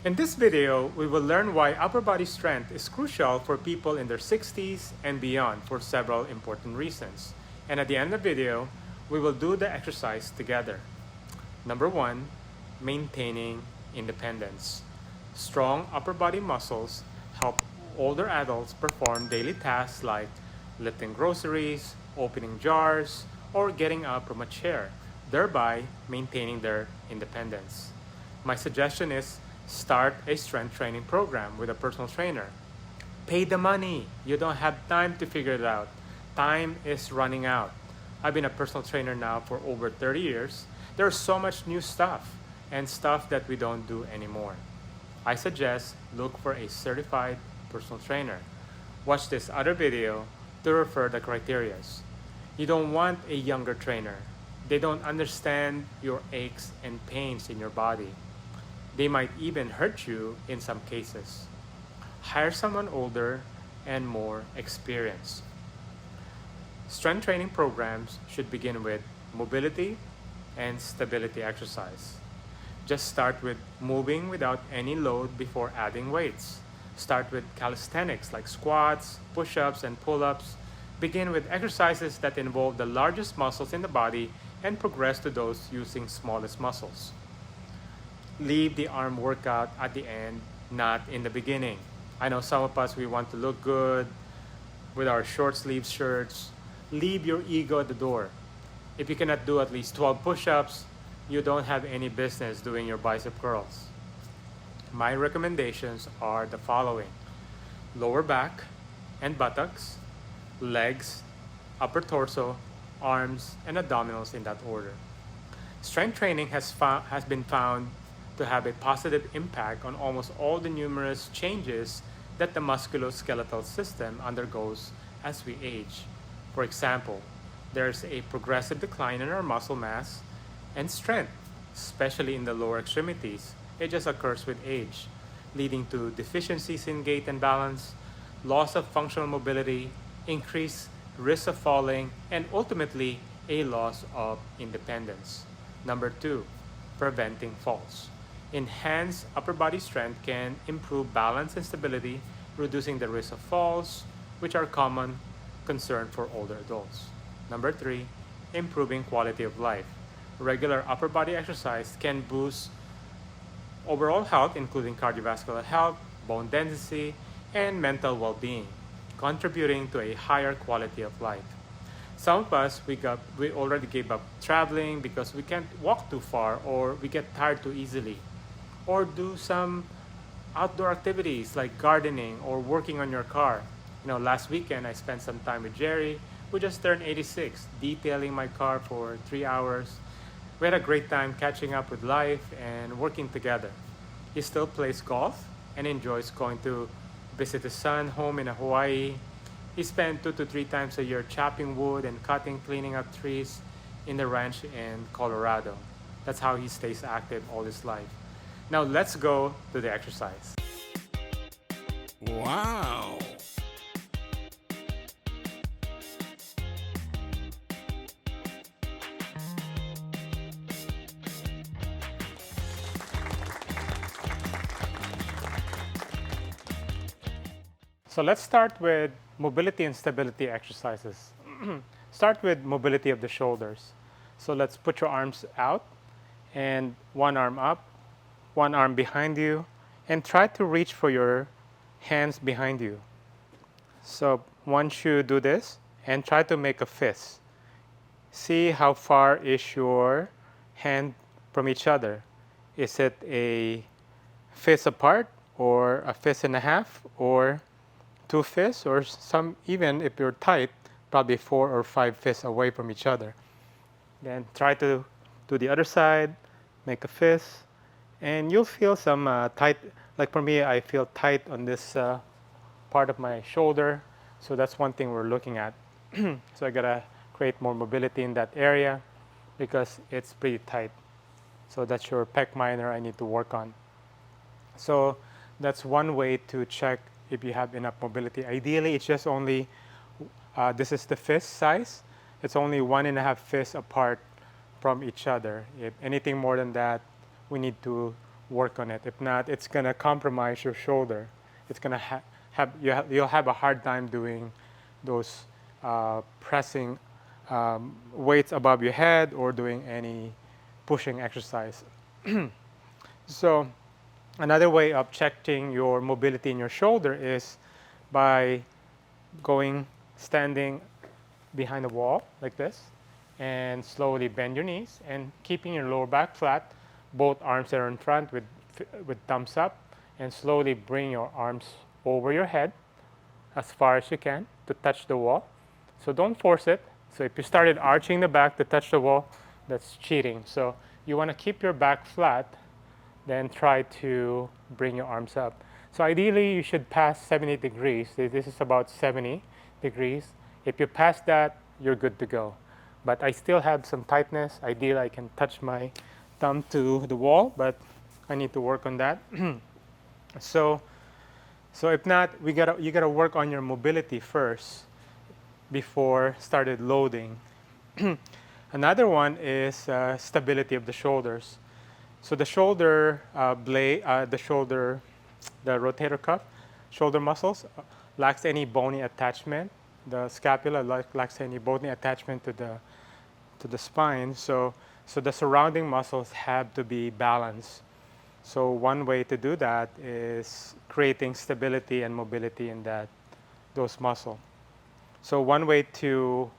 In this video, we will learn why upper body strength is crucial for people in their 60s and beyond for several important reasons. And at the end of the video, we will do the exercise together. Number 1, maintaining independence. Strong upper body muscles help older adults perform daily tasks like lifting groceries, opening jars, or getting up from a chair, thereby maintaining their independence. My suggestion is start a strength training program with a personal trainer. Pay the money. You don't have time to figure it out. Time is running out. I've been a personal trainer now for over 30 years. There's so much new stuff and stuff that we don't do anymore. I suggest look for a certified personal trainer. Watch this other video to refer the criteria. You don't want a younger trainer. They don't understand your aches and pains in your body. They might even hurt you in some cases. Hire someone older and more experienced. Strength training programs should begin with mobility and stability exercise. Just start with moving without any load before adding weights. Start with calisthenics like squats, push-ups, and pull-ups. Begin with exercises that involve the largest muscles in the body and progress to those using smallest muscles. Leave the arm workout at the end, not in the beginning. I know some of us, we want to look good with our short sleeve shirts. Leave your ego at the door. If you cannot do at least 12 push-ups, you don't have any business doing your bicep curls. My recommendations are the following: lower back and buttocks, legs, upper torso, arms, and abdominals in that order. Strength training has been found to have a positive impact on almost all the numerous changes that the musculoskeletal system undergoes as we age. For example, there's a progressive decline in our muscle mass and strength, especially in the lower extremities. It just occurs with age, leading to deficiencies in gait and balance, loss of functional mobility, increased risk of falling, and ultimately a loss of independence. Number 2, preventing falls. Enhanced upper body strength can improve balance and stability, reducing the risk of falls, which are common concern for older adults. Number 3, improving quality of life. Regular upper body exercise can boost overall health, including cardiovascular health, bone density, and mental well-being, contributing to a higher quality of life. Some of us, we already gave up traveling because we can't walk too far, or we get tired too easily, or do some outdoor activities like gardening or working on your car. Last weekend I spent some time with Jerry, who just turned 86, detailing my car for 3 hours. We had a great time catching up with life and working together. He still plays golf and enjoys going to visit his son home in Hawaii. He spent 2 to 3 times a year chopping wood and cleaning up trees in the ranch in Colorado. That's how he stays active all his life. Now let's go to the exercise. Wow! So let's start with mobility and stability exercises. Start with mobility of the shoulders. So let's put your arms out and one arm up, one arm behind you, and try to reach for your hands behind you. So once you do this, and try to make a fist. See how far is your hand from each other. Is it a fist apart, or a fist and a half, or 2 fists, or some, even if you're tight, probably 4 or 5 fists away from each other. Then try to do the other side, make a fist, and you'll feel some tight. Like for me, I feel tight on this part of my shoulder, so that's one thing we're looking at. So I gotta create more mobility in that area because it's pretty tight. So that's your pec minor I need to work on. So that's one way to check if you have enough mobility. Ideally, it's just only, this is the fist size. It's only 1.5 fists apart from each other. If anything more than that, we need to work on it. If not, it's going to compromise your shoulder. It's going to you'll have a hard time doing those pressing weights above your head or doing any pushing exercise. So another way of checking your mobility in your shoulder is by standing behind a wall like this and slowly bend your knees and keeping your lower back flat. Both arms are in front with thumbs up, and slowly bring your arms over your head as far as you can to touch the wall. So don't force it. So if you started arching the back to touch the wall, that's cheating. So you want to keep your back flat, then try to bring your arms up. So ideally you should pass 70 degrees. This is about 70 degrees. If you pass that, you're good to go. But I still have some tightness. Ideally I can touch my thumb to the wall, but I need to work on that. So if not, you gotta work on your mobility first before started loading. Another one is stability of the shoulders. So the shoulder blade, the rotator cuff, shoulder muscles lacks any bony attachment. The scapula lacks any bony attachment to the spine. So the surrounding muscles have to be balanced. So one way to do that is creating stability and mobility in those muscles. So one way to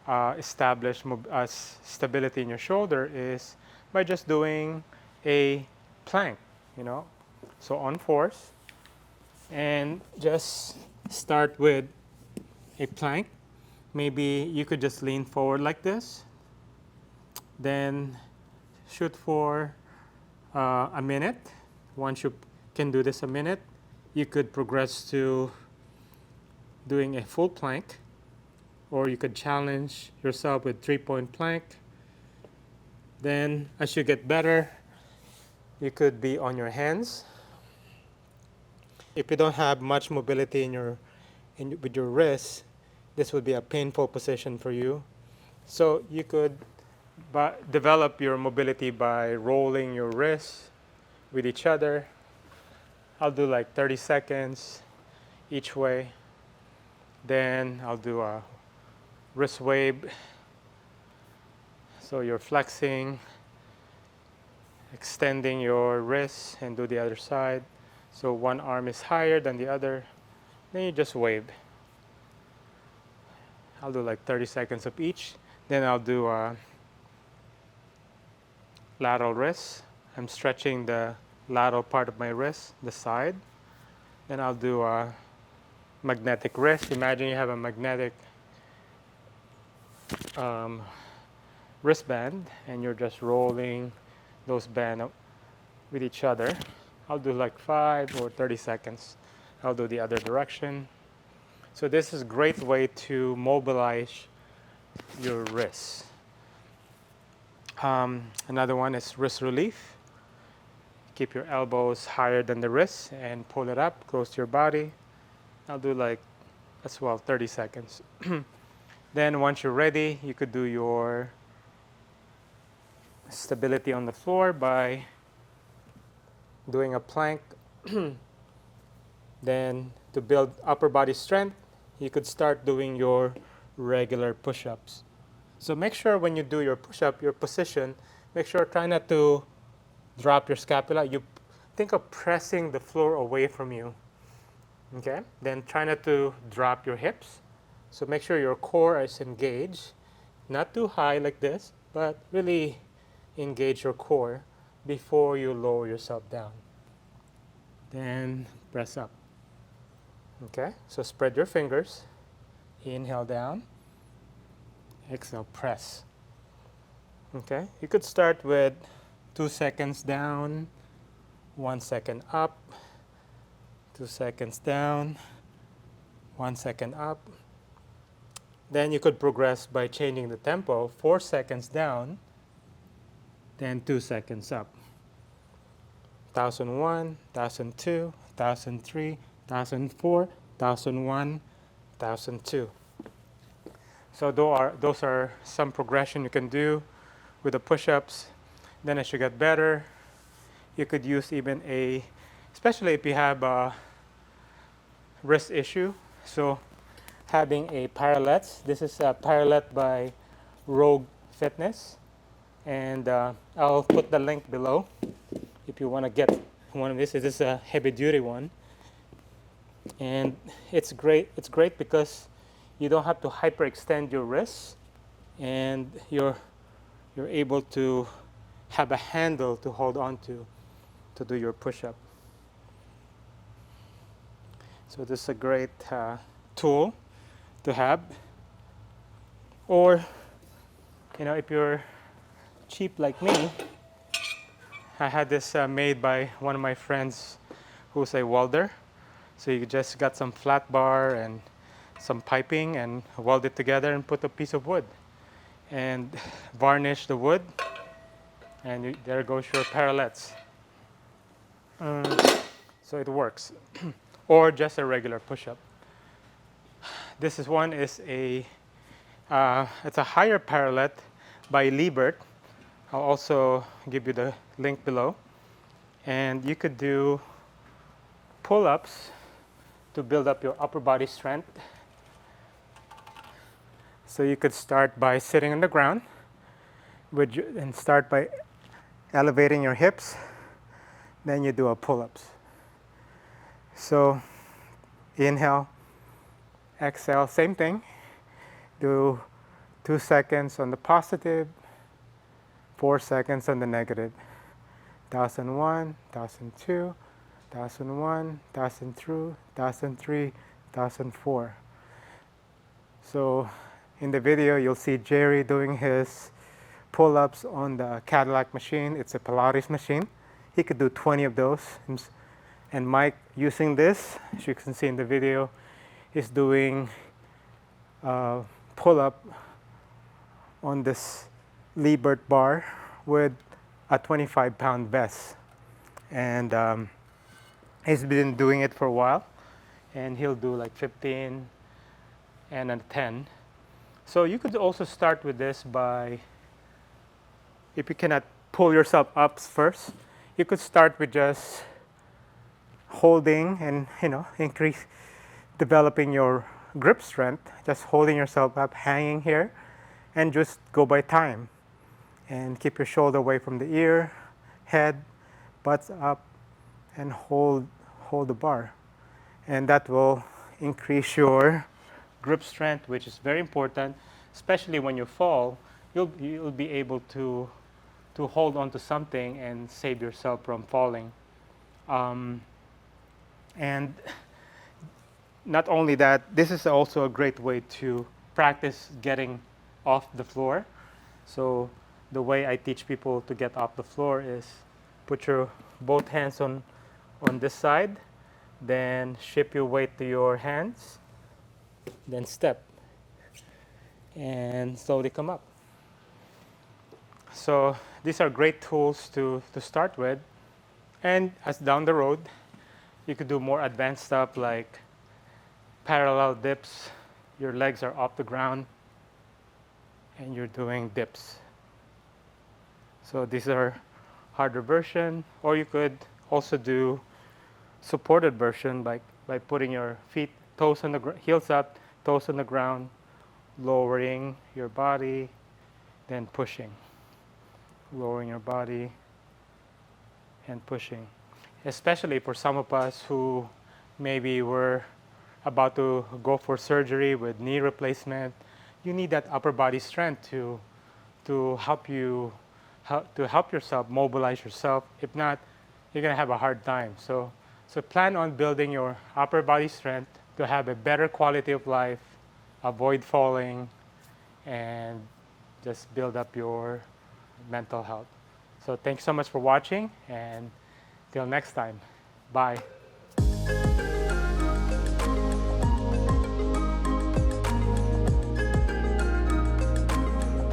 establish stability in your shoulder is by just doing a plank, So on force, and just start with a plank. Maybe you could just lean forward like this, then shoot for a minute. Once you can do this a minute, you could progress to doing a full plank, or you could challenge yourself with 3-point plank. Then as you get better, you could be on your hands. If you don't have much mobility with your wrists, this would be a painful position for you. So you could develop your mobility by rolling your wrists with each other. I'll do like 30 seconds each way. Then I'll do a wrist wave. So you're flexing, extending your wrists, and do the other side. So one arm is higher than the other. Then you just wave. I'll do like 30 seconds of each. Then I'll do a lateral wrist. I'm stretching the lateral part of my wrist, the side. Then I'll do a magnetic wrist. Imagine you have a magnetic wristband and you're just rolling those bands with each other. I'll do like 5 or 30 seconds. I'll do the other direction. So this is a great way to mobilize your wrists. Another one is wrist relief. Keep your elbows higher than the wrists and pull it up close to your body. I'll do like as well 30 seconds. Then once you're ready, you could do your stability on the floor by doing a plank. Then to build upper body strength, you could start doing your regular push-ups. So make sure when you do your push-up, your position, try not to drop your scapula. You think of pressing the floor away from you. Okay? Then try not to drop your hips. So make sure your core is engaged. Not too high like this, but really engage your core before you lower yourself down. Then press up. Okay? So spread your fingers. Inhale down. Exhale, press. Okay? You could start with 2 seconds down, 1 second up, 2 seconds down, 1 second up. Then you could progress by changing the tempo, 4 seconds down, then 2 seconds up. 1001, 1002, 1003, 1004, 1001, 1002. So those are some progression you can do with the push-ups. Then as you get better, You could use even especially if you have a wrist issue. So having a parallel. This is a parallel by Rogue Fitness, and I'll put the link below if you want to get one of these. This is a heavy duty one, and it's great. It's great because you don't have to hyperextend your wrists, and you're able to have a handle to hold on to do your push-up. So this is a great tool to have. Or, if you're cheap like me, I had this made by one of my friends who's a welder. So you just got some flat bar and some piping and weld it together and put a piece of wood and varnish the wood, and there goes your parallettes. So it works. Or just a regular push-up. This one is it's a higher parallel by Liebert. I'll also give you the link below. And you could do pull-ups to build up your upper body strength. So you could start by sitting on the ground and start by elevating your hips. Then you do a pull-ups. So inhale, exhale, same thing. Do 2 seconds on the positive, 4 seconds on the negative. 1001, 1002, 1001, 1002, 1003, 1004. So in the video, you'll see Jerry doing his pull-ups on the Cadillac machine. It's a Pilates machine. He could do 20 of those. And Mike, using this, as you can see in the video, is doing pull-up on this Liebert bar with a 25-pound vest. And he's been doing it for a while. And he'll do like 15 and a 10. So you could also start with this by, if you cannot pull yourself up first, you could start with just holding and increase developing your grip strength, just holding yourself up, hanging here, and just go by time. And keep your shoulder away from the ear, head, butts up, and hold the bar. And that will increase your grip strength, which is very important, especially when you fall. You'll be able to hold on to something and save yourself from falling. And not only that, this is also a great way to practice getting off the floor. So the way I teach people to get off the floor is put your both hands on this side, then shift your weight to your hands, then step, and slowly come up. So these are great tools to start with. And as down the road, you could do more advanced stuff like parallel dips. Your legs are off the ground and you're doing dips. So these are harder version, or you could also do supported version by putting your feet, toes on the heels up, toes on the ground, lowering your body, then pushing. Lowering your body and pushing. Especially for some of us who maybe were about to go for surgery with knee replacement, you need that upper body strength to help yourself mobilize yourself. If not, you're gonna have a hard time. So plan on building your upper body strength to have a better quality of life, avoid falling, and just build up your mental health. So thanks so much for watching, and till next time, bye.